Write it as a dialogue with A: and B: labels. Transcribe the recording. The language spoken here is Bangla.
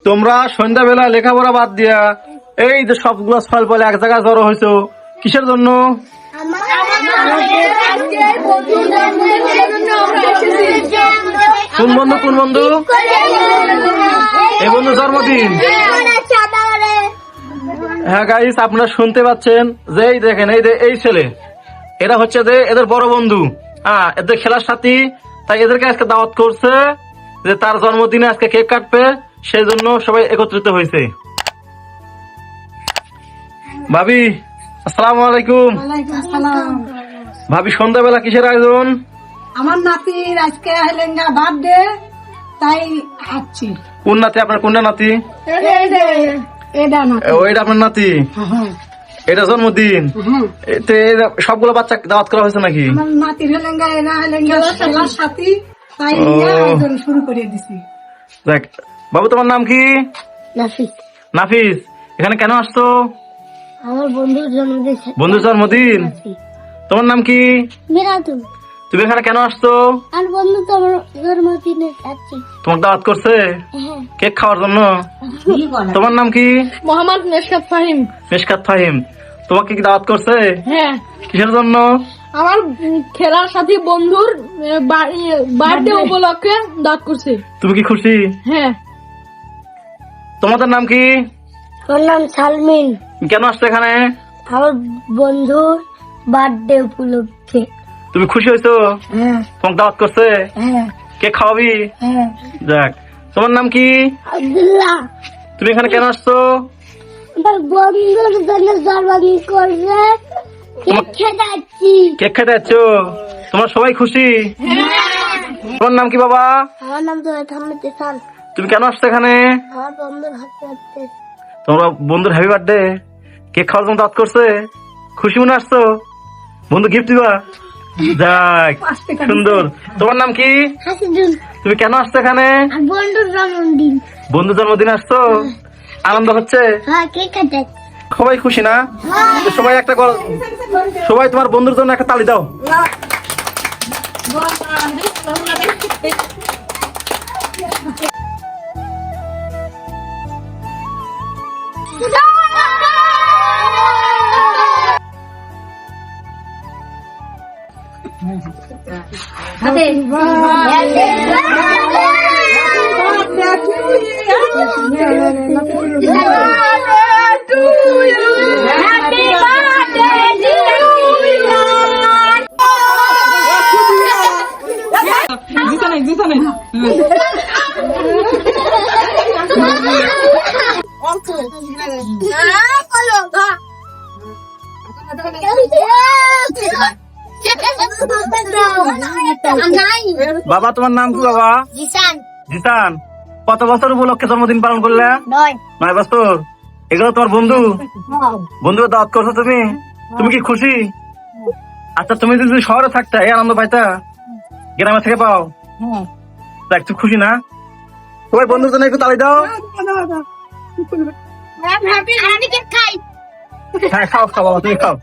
A: তোমরা সন্ধ্যাবেলা লেখাপড়া বাদ দিয়া এই যে সবগুলো ফল ফলে এক জায়গায় জড়ো হয়েছো কিসের জন্য? কোন বন্ধু কোন বন্ধু? এই বন্ধু জন্মদিন। হ্যাঁ গাইস, আপনারা শুনতে পাচ্ছেন যে এই দেখেন এই যে এই ছেলে, এরা হচ্ছে যে এদের বড় বন্ধু, এদের খেলার সাথী। তাই এদেরকে আজকে দাওয়াত করছে যে তার জন্মদিনে আজকে কেক কাটবে, সেই জন্য সবাই একত্রিত হয়েছে। ভাবি আসসালামু আলাইকুম। ভাবি সন্ধ্যাবেলা কিসের আয়োজন?
B: আমার নাতির আজকে হেলেঙ্গা বার্থডে, তাই আসছি।
A: কোন নাতি আপনার? কোনটা নাতি?
B: এটা নাতি।
A: ওইটা আপনার নাতি?
B: হ্যাঁ,
A: এটা জন্মদিন।
B: হ্যাঁ।
A: এতে সবগুলো বাচ্চা দাওয়াত করা হয়েছে নাকি?
B: আমার নাতির হেলেঙ্গা, এরা হেলেঙ্গা খেলার সাথী, তাই নিয়ে আয়োজন শুরু করে দিছি।
A: দেখ বাবু, তোমার নাম কি?
B: নাফিস।
A: নাফিস, এখানে কেন আসছো?
B: আমার বন্ধুর জন্মদিন।
A: বন্ধুর জন্মদিন। তোমার নাম কি?
B: মিরাতুল।
A: তুমি এখানে কেন আসছো?
B: আর বন্ধু তোমার জন্মদিনে যাচ্ছি।
A: তোমাকে দাওয়াত করছে
B: হ্যাঁ।
A: কেক খাওয়ার জন্য। তোমার নাম কি?
B: মোহাম্মদ মেশকাত ফাহিম।
A: মিশকাত ফাহিম, তোমাকে কি দাওয়াত করছে?
B: হ্যাঁ।
A: কিসের জন্য?
B: আমার খেলার সাথী বন্ধুর বার্থডে উপলক্ষে দাওয়াত করছে।
A: তুমি কি খুশি?
B: হ্যাঁ।
A: তোমাদের নাম কি?
B: আমার নাম সালমিন।
A: কেন আসছো এখানে?
B: আমার বন্ধুর বার্থডে উপলক্ষে।
A: তুমি খুশি হয়েছো?
B: হ্যাঁ,
A: তোমাকে দাওয়াত করছে
B: হ্যাঁ,
A: কেক খাওয়াবি?
B: হ্যাঁ।
A: যাক, তোমার নাম কি?
B: আব্দুল্লাহ।
A: তুমি এখানে কেন আসছো?
B: আমার বন্ধুর জন্য জন্মদিন করবে, কেক খেতে যাচ্ছি।
A: কেক খেতে যাচ্ছ? তোমরা সবাই খুশি? তোমার নাম কি বাবা?
B: আমার নাম তো আহমেদ ইসান।
A: তুমি কেন আসছো এখানে?
B: আমার বন্ধুর হাতে আছে।
A: তোমরা বন্ধুর হ্যাপি বার্থডে কেক খাওয়ার জন্য দাওয়াত করছে, খুশি মনে আসছো? বন্ধু গিফট দিবা? যাক, সুন্দর। তোমার নাম কি?
B: হাসিদুল।
A: তুমি কেন আসছো এখানে?
B: আর বন্ধুর জন্মদিন।
A: বন্ধুর জন্মদিন আসছো, আনন্দ হচ্ছে?
B: হ্যাঁ, কেক খেতে।
A: সবাই খুশি না? তো সবাই একটা সবাই তোমার বন্ধুর জন্য একটা তালি দাও। বাবা তোমার নাম কি বাবা?
B: জিসান।
A: জিসান, কত বছর উপলক্ষে জন্মদিন পালন করলে? 9 বছর। এগুলো তোমার বন্ধু? বন্ধু দাওয়াত করছো তুমি? তুমি কি খুশি? আচ্ছা, তুমি যদি শহরে থাকতা এই আনন্দ পাইতা, গ্রামে থেকে পাও? দেখ, তুই খুশি না? সবাই বন্ধুর জন্য একটু তালি দাও।
B: আমি কেক খাই।
A: হ্যাঁ, খাও খাও বাবা, তুমি খাও।